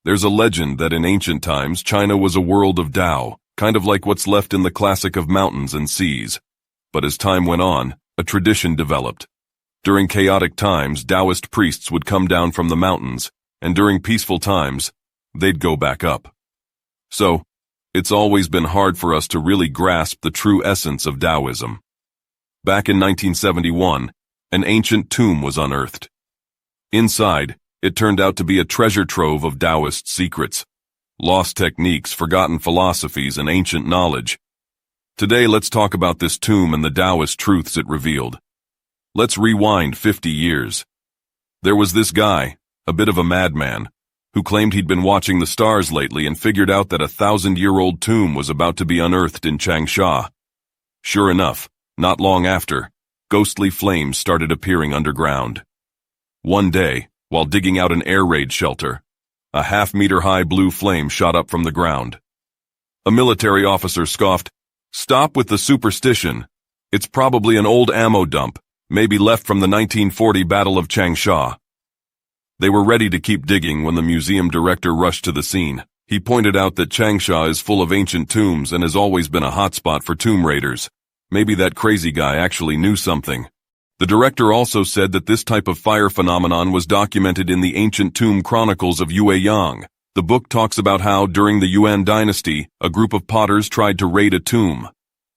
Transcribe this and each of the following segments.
There's a legend that in ancient times China was a world of Tao, kind of like what's left in the classic of mountains and seas. But as time went on, a tradition developed. During chaotic times, Taoist priests would come down from the mountains, and during peaceful times, they'd go back up. So, it's always been hard for us to really grasp the true essence of Taoism. Back in 1971, an ancient tomb was unearthed. Inside, it turned out to be a treasure trove of Taoist secrets, lost techniques, forgotten philosophies, and ancient knowledge. Today, let's talk about this tomb and the Taoist truths it revealed. Let's rewind 50 years. There was this guy, a bit of a madman, who claimed he'd been watching the stars lately and figured out that a 1,000-year-old tomb was about to be unearthed in Changsha. Sure enough, not long after, ghostly flames started appearing underground. One day, while digging out an air raid shelter, a half-meter-high blue flame shot up from the ground. A military officer scoffed, "Stop with the superstition. It's probably an old ammo dump, maybe left from the 1940 Battle of Changsha." They were ready to keep digging when the museum director rushed to the scene. He pointed out that Changsha is full of ancient tombs and has always been a hotspot for tomb raiders. Maybe that crazy guy actually knew something. The director also said that this type of fire phenomenon was documented in the ancient tomb chronicles of Yueyang. The book talks about how, during the Yuan dynasty, a group of potters tried to raid a tomb.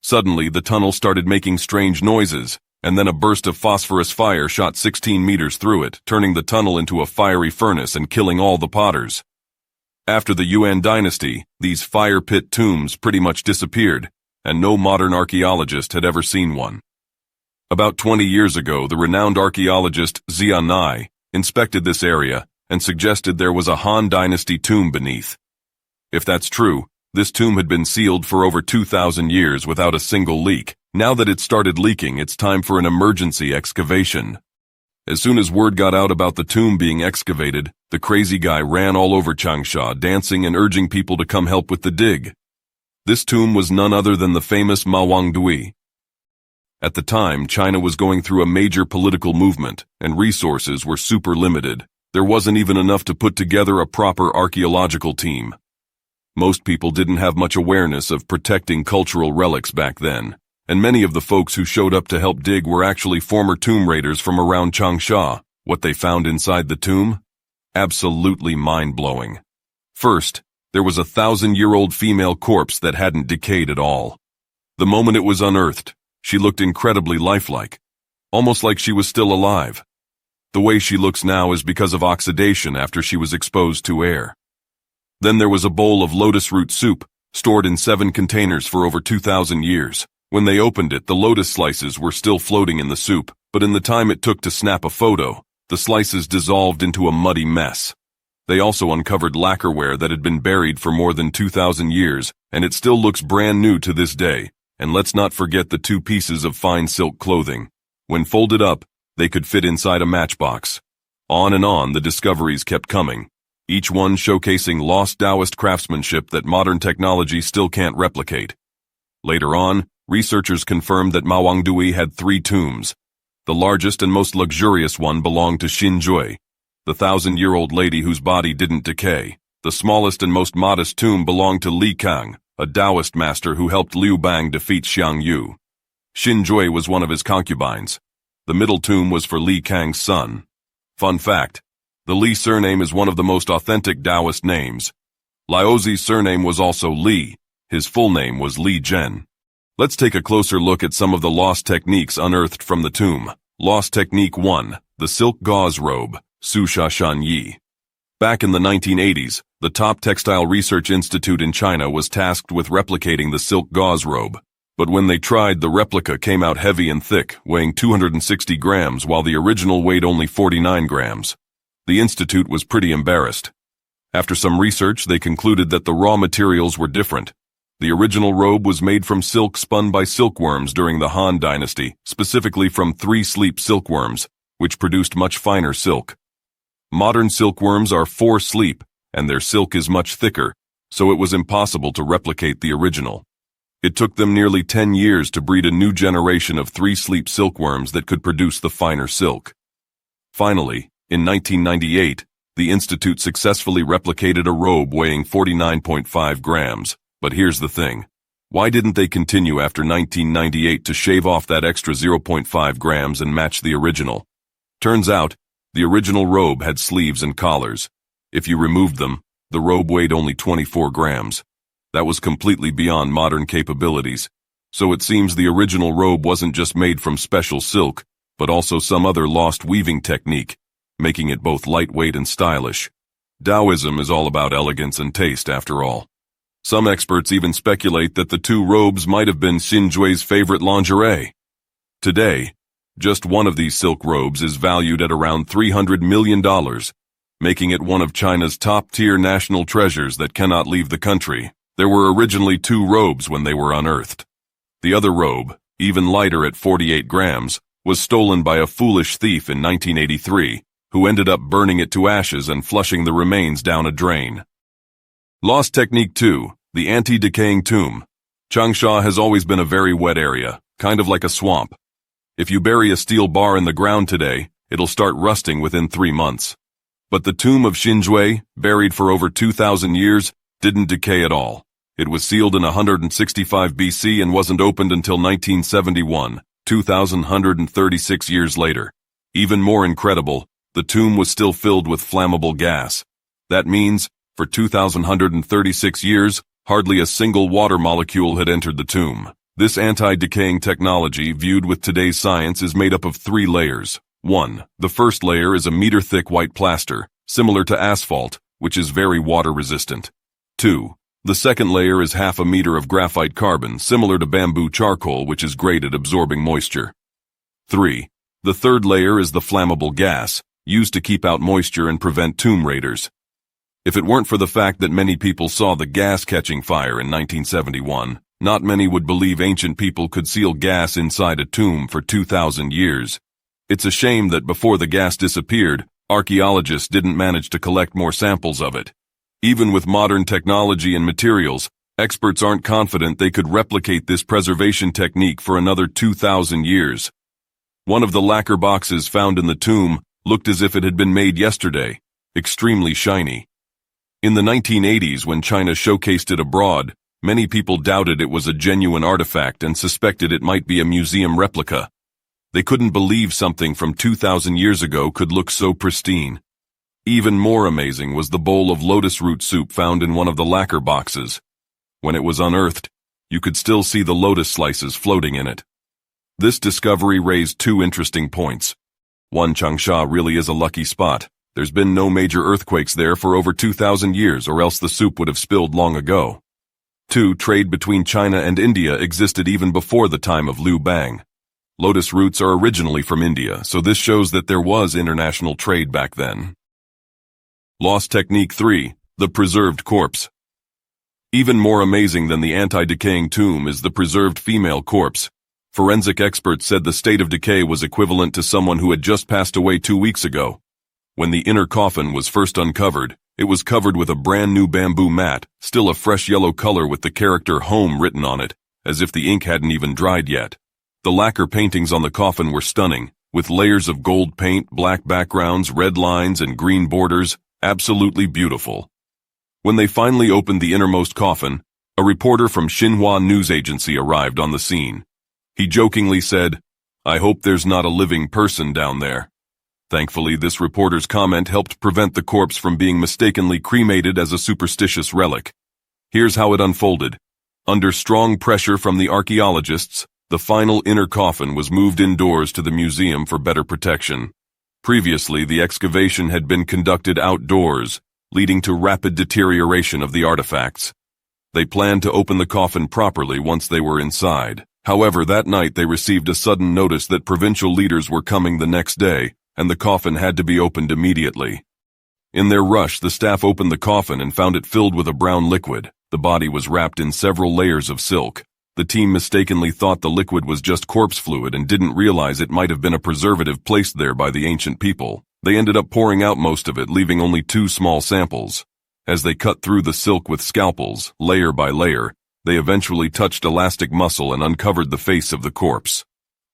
Suddenly, the tunnel started making strange noises, and then a burst of phosphorus fire shot 16 meters through it, turning the tunnel into a fiery furnace and killing all the potters. After the Yuan dynasty, these fire pit tombs pretty much disappeared, and no modern archaeologist had ever seen one. About 20 years ago, the renowned archaeologist Xia Nai inspected this area and suggested there was a Han Dynasty tomb beneath. If that's true, this tomb had been sealed for over 2,000 years without a single leak. Now that it started leaking, it's time for an emergency excavation. As soon as word got out about the tomb being excavated, the crazy guy ran all over Changsha, dancing and urging people to come help with the dig. This tomb was none other than the famous Mawangdui. At the time, China was going through a major political movement, and resources were super limited. There wasn't even enough to put together a proper archaeological team. Most people didn't have much awareness of protecting cultural relics back then, and many of the folks who showed up to help dig were actually former tomb raiders from around Changsha. What they found inside the tomb? Absolutely mind-blowing. First, there was a 1,000-year-old female corpse that hadn't decayed at all. The moment it was unearthed, she looked incredibly lifelike, almost like she was still alive. The way she looks now is because of oxidation after she was exposed to air. Then there was a bowl of lotus root soup, stored in 7 containers for over 2,000 years. When they opened it, the lotus slices were still floating in the soup, but in the time it took to snap a photo, the slices dissolved into a muddy mess. They also uncovered lacquerware that had been buried for more than 2,000 years, and it still looks brand new to this day. And let's not forget the 2 pieces of fine silk clothing. When folded up, they could fit inside a matchbox. On and on, the discoveries kept coming, each one showcasing lost Taoist craftsmanship that modern technology still can't replicate. Later on, researchers confirmed that Mawangdui had 3 tombs. The largest and most luxurious one belonged to Xinjui, the 1,000-year-old lady whose body didn't decay. The smallest and most modest tomb belonged to Li Kang, a Taoist master who helped Liu Bang defeat Xiang Yu. Xinjui was one of his concubines. The middle tomb was for Li Kang's son. Fun fact, the Li surname is one of the most authentic Taoist names. Laozi's surname was also Li. His full name was Li Zhen. Let's take a closer look at some of the lost techniques unearthed from the tomb. Lost Technique 1. The Silk Gauze Robe, Su Sha Shan Yi. Back in the 1980s, the top textile research institute in China was tasked with replicating the silk gauze robe. But when they tried, the replica came out heavy and thick, weighing 260 grams while the original weighed only 49 grams. The institute was pretty embarrassed. After some research, they concluded that the raw materials were different. The original robe was made from silk spun by silkworms during the Han Dynasty, specifically from 3 sleep silkworms, which produced much finer silk. Modern silkworms are 4 sleep, and their silk is much thicker, so it was impossible to replicate the original. It took them nearly 10 years to breed a new generation of 3 sleep silkworms that could produce the finer silk. Finally, in 1998, the institute successfully replicated a robe weighing 49.5 grams. But here's the thing. Why didn't they continue after 1998 to shave off that extra 0.5 grams and match the original? Turns out, the original robe had sleeves and collars. If you removed them, the robe weighed only 24 grams. That was completely beyond modern capabilities. So it seems the original robe wasn't just made from special silk, but also some other lost weaving technique, making it both lightweight and stylish. Taoism is all about elegance and taste, after all. Some experts even speculate that the two robes might have been Xinjue's favorite lingerie. Today, just one of these silk robes is valued at around $300 million, making it one of China's top-tier national treasures that cannot leave the country. There were originally two robes when they were unearthed. The other robe, even lighter at 48 grams, was stolen by a foolish thief in 1983, who ended up burning it to ashes and flushing the remains down a drain. Lost Technique 2, the Anti-Decaying tomb. Changsha has always been a very wet area, kind of like a swamp. If you bury a steel bar in the ground today, it'll start rusting within 3 months. But the tomb of Xinjue, buried for over 2,000 years, didn't decay at all. It was sealed in 165 BC and wasn't opened until 1971, 2,136 years later. Even more incredible, the tomb was still filled with flammable gas. That means, for 2,136 years, hardly a single water molecule had entered the tomb. This anti-decaying technology, viewed with today's science, is made up of 3 layers. 1. The first layer is a meter-thick white plaster, similar to asphalt, which is very water-resistant. 2. The second layer is half a meter of graphite carbon, similar to bamboo charcoal, which is great at absorbing moisture. 3. The third layer is the flammable gas, used to keep out moisture and prevent tomb raiders. If it weren't for the fact that many people saw the gas catching fire in 1971, not many would believe ancient people could seal gas inside a tomb for 2,000 years. It's a shame that before the gas disappeared, archaeologists didn't manage to collect more samples of it. Even with modern technology and materials, experts aren't confident they could replicate this preservation technique for another 2,000 years. One of the lacquer boxes found in the tomb looked as if it had been made yesterday, extremely shiny. In the 1980s, when China showcased it abroad, many people doubted it was a genuine artifact and suspected it might be a museum replica. They couldn't believe something from 2,000 years ago could look so pristine. Even more amazing was the bowl of lotus root soup found in one of the lacquer boxes. When it was unearthed, you could still see the lotus slices floating in it. This discovery raised 2 interesting points. 1. Changsha really is a lucky spot. There's been no major earthquakes there for over 2,000 years, or else the soup would have spilled long ago. 2. Trade between China and India existed even before the time of Liu Bang. Lotus roots are originally from India, so this shows that there was international trade back then. Lost Technique 3, the preserved corpse. Even more amazing than the anti-decaying tomb is the preserved female corpse. Forensic experts said the state of decay was equivalent to someone who had just passed away 2 weeks ago. When the inner coffin was first uncovered, it was covered with a brand new bamboo mat, still a fresh yellow color with the character home written on it, as if the ink hadn't even dried yet. The lacquer paintings on the coffin were stunning, with layers of gold paint, black backgrounds, red lines, and green borders, absolutely beautiful. When they finally opened the innermost coffin, a reporter from Xinhua news agency arrived on the scene. He jokingly said, "I hope there's not a living person down there." Thankfully, this reporter's comment helped prevent the corpse from being mistakenly cremated as a superstitious relic. Here's how it unfolded. Under strong pressure from the archaeologists, the final inner coffin was moved indoors to the museum for better protection. Previously, the excavation had been conducted outdoors, leading to rapid deterioration of the artifacts. They planned to open the coffin properly once they were inside. However, that night they received a sudden notice that provincial leaders were coming the next day, and the coffin had to be opened immediately. In their rush, the staff opened the coffin and found it filled with a brown liquid. The body was wrapped in several layers of silk. The team mistakenly thought the liquid was just corpse fluid and didn't realize it might have been a preservative placed there by the ancient people. They ended up pouring out most of it, leaving only 2 small samples. As they cut through the silk with scalpels, layer by layer, they eventually touched elastic muscle and uncovered the face of the corpse.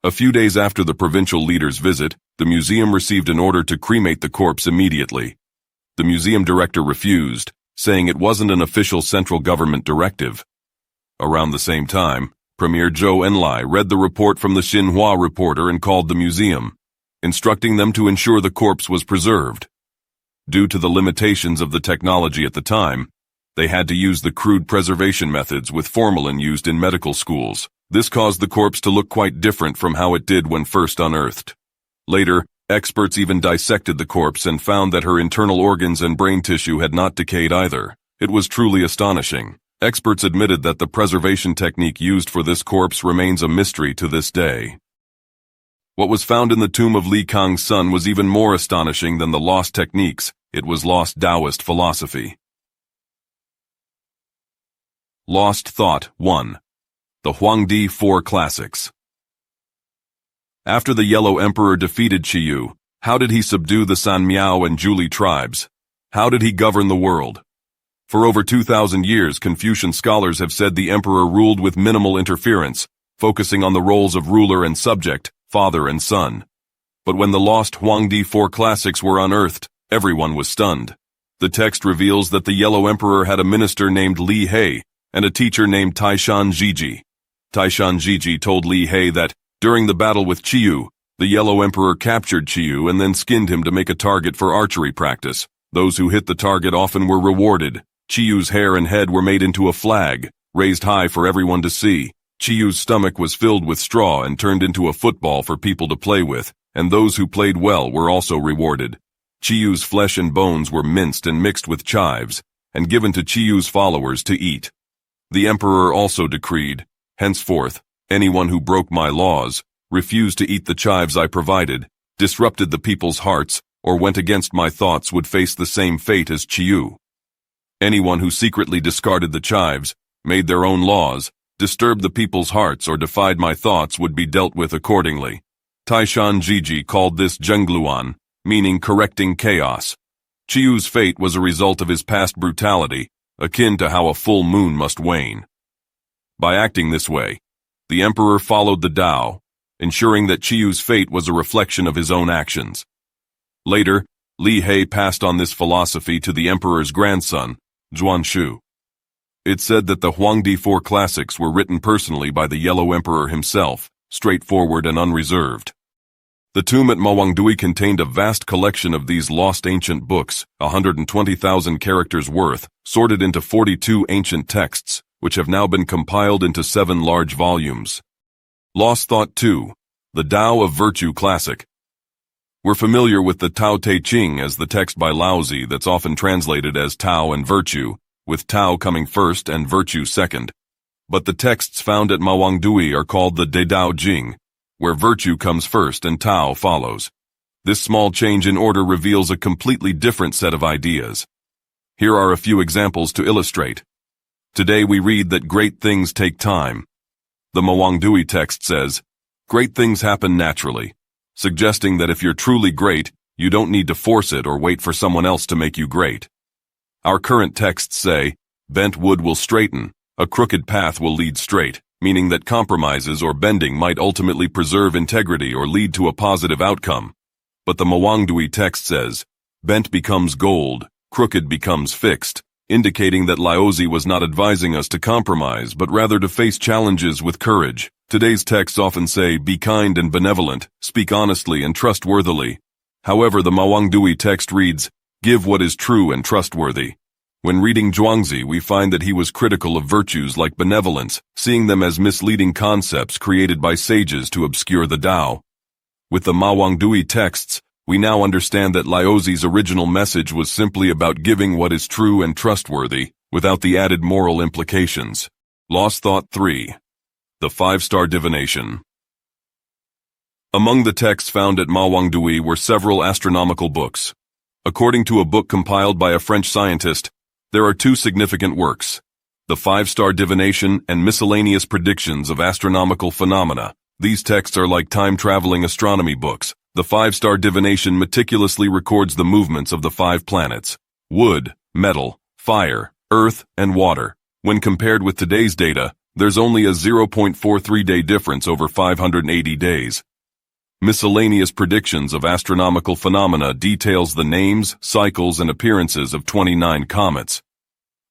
A few days after the provincial leader's visit, the museum received an order to cremate the corpse immediately. The museum director refused, saying it wasn't an official central government directive. Around the same time, Premier Zhou Enlai read the report from the Xinhua reporter and called the museum, instructing them to ensure the corpse was preserved. Due to the limitations of the technology at the time, they had to use the crude preservation methods with formalin used in medical schools. This caused the corpse to look quite different from how it did when first unearthed. Later, experts even dissected the corpse and found that her internal organs and brain tissue had not decayed either. It was truly astonishing. Experts admitted that the preservation technique used for this corpse remains a mystery to this day. What was found in the tomb of Li Kang's son was even more astonishing than the lost techniques. It was lost Taoist philosophy. Lost Thought 1. The Huangdi Four Classics. After the Yellow Emperor defeated Qiyu, how did he subdue the San Miao and Zhuli tribes? How did he govern the world? For over 2,000 years, Confucian scholars have said the emperor ruled with minimal interference, focusing on the roles of ruler and subject, father and son. But when the lost Huangdi Four Classics were unearthed, everyone was stunned. The text reveals that the Yellow Emperor had a minister named Li He and a teacher named Taishan Jiji. Taishan Jiji told Li He that, during the battle with Qiyu, the Yellow Emperor captured Qiyu and then skinned him to make a target for archery practice. Those who hit the target often were rewarded. Qiyu's hair and head were made into a flag, raised high for everyone to see. Qiyu's stomach was filled with straw and turned into a football for people to play with, and those who played well were also rewarded. Qiyu's flesh and bones were minced and mixed with chives, and given to Qiyu's followers to eat. The emperor also decreed, henceforth, anyone who broke my laws, refused to eat the chives I provided, disrupted the people's hearts, or went against my thoughts would face the same fate as Qiyu. Anyone who secretly discarded the chives, made their own laws, disturbed the people's hearts or defied my thoughts would be dealt with accordingly. Taishan Jiji called this Zhengluan, meaning correcting chaos. Qiyu's fate was a result of his past brutality, akin to how a full moon must wane. By acting this way, the emperor followed the Tao, ensuring that Qiyu's fate was a reflection of his own actions. Later, Li He passed on this philosophy to the emperor's grandson, Zhuanshu. It said that the Huangdi Four Classics were written personally by the Yellow Emperor himself, straightforward and unreserved. The tomb at Mawangdui contained a vast collection of these lost ancient books, 120,000 characters worth, sorted into 42 ancient texts, which have now been compiled into 7 large volumes. Lost Thought 2. The Dao of Virtue Classic. We're familiar with the Tao Te Ching as the text by Laozi that's often translated as Tao and Virtue, with Tao coming first and Virtue second. But the texts found at Mawangdui are called the De Dao Jing, where Virtue comes first and Tao follows. This small change in order reveals a completely different set of ideas. Here are a few examples to illustrate. Today we read that great things take time. The Mawangdui text says, great things happen naturally, suggesting that if you're truly great, you don't need to force it or wait for someone else to make you great. Our current texts say, bent wood will straighten, a crooked path will lead straight, meaning that compromises or bending might ultimately preserve integrity or lead to a positive outcome. But the Mawangdui text says, bent becomes gold, crooked becomes fixed, indicating that Laozi was not advising us to compromise, but rather to face challenges with courage. Today's texts often say, be kind and benevolent, speak honestly and trustworthily. However, the Mawangdui text reads, give what is true and trustworthy. When reading Zhuangzi, we find that he was critical of virtues like benevolence, seeing them as misleading concepts created by sages to obscure the Tao. With the Mawangdui texts, we now understand that Laozi's original message was simply about giving what is true and trustworthy, without the added moral implications. Lost Thought 3. The 5-Star Divination. Among the texts found at Mawangdui were several astronomical books. According to a book compiled by a French scientist, there are 2 significant works, the 5-Star Divination and Miscellaneous Predictions of Astronomical Phenomena. These texts are like time-traveling astronomy books. The 5-Star Divination meticulously records the movements of the 5 planets, wood, metal, fire, earth, and water. When compared with today's data, there's only a 0.43-day difference over 580 days. Miscellaneous Predictions of Astronomical Phenomena details the names, cycles, and appearances of 29 comets.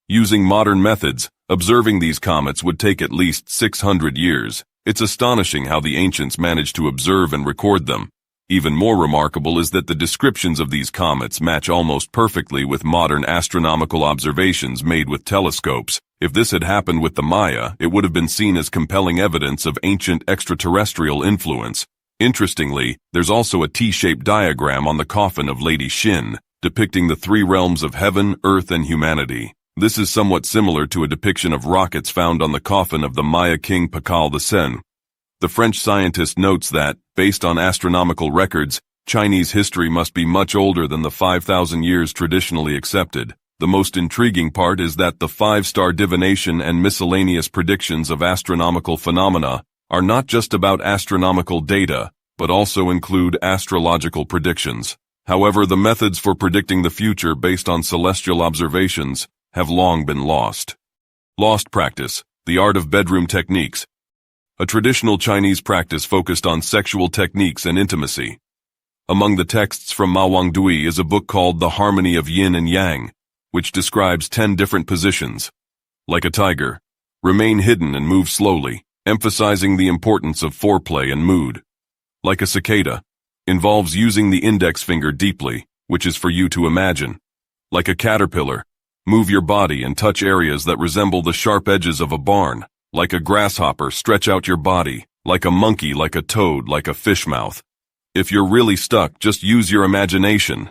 Using modern methods, observing these comets would take at least 600 years. It's astonishing how the ancients managed to observe and record them. Even more remarkable is that the descriptions of these comets match almost perfectly with modern astronomical observations made with telescopes. If this had happened with the Maya, it would have been seen as compelling evidence of ancient extraterrestrial influence. Interestingly, there's also a T-shaped diagram on the coffin of Lady Xin, depicting the three realms of heaven, earth, and humanity. This is somewhat similar to a depiction of rockets found on the coffin of the Maya king Pakal II. The French scientist notes that, based on astronomical records, Chinese history must be much older than the 5,000 years traditionally accepted. The most intriguing part is that the five-star divination and miscellaneous predictions of astronomical phenomena are not just about astronomical data, but also include astrological predictions. However, the methods for predicting the future based on celestial observations have long been lost. Lost practice, the art of bedroom techniques. A traditional Chinese practice focused on sexual techniques and intimacy. Among the texts from Mawangdui is a book called The Harmony of Yin and Yang, which describes 10 different positions. Like a tiger, remain hidden and move slowly, emphasizing the importance of foreplay and mood. Like a cicada, involves using the index finger deeply, which is for you to imagine. Like a caterpillar, move your body and touch areas that resemble the sharp edges of a barn. Like a grasshopper, stretch out your body. Like a monkey, like a toad, like a fish mouth. If you're really stuck, just use your imagination.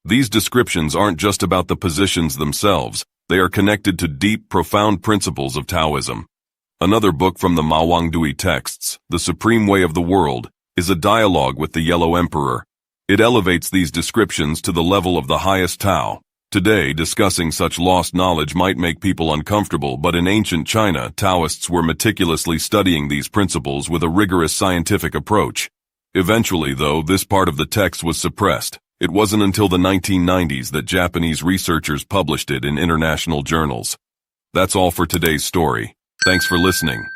These descriptions aren't just about the positions themselves, they are connected to deep, profound principles of Taoism. Another book from the Mawangdui texts, The Supreme Way of the World, is a dialogue with the Yellow Emperor. It elevates these descriptions to the level of the highest Tao. Today, discussing such lost knowledge might make people uncomfortable, but in ancient China, Taoists were meticulously studying these principles with a rigorous scientific approach. Eventually, though, this part of the text was suppressed. It wasn't until the 1990s that Japanese researchers published it in international journals. That's all for today's story. Thanks for listening.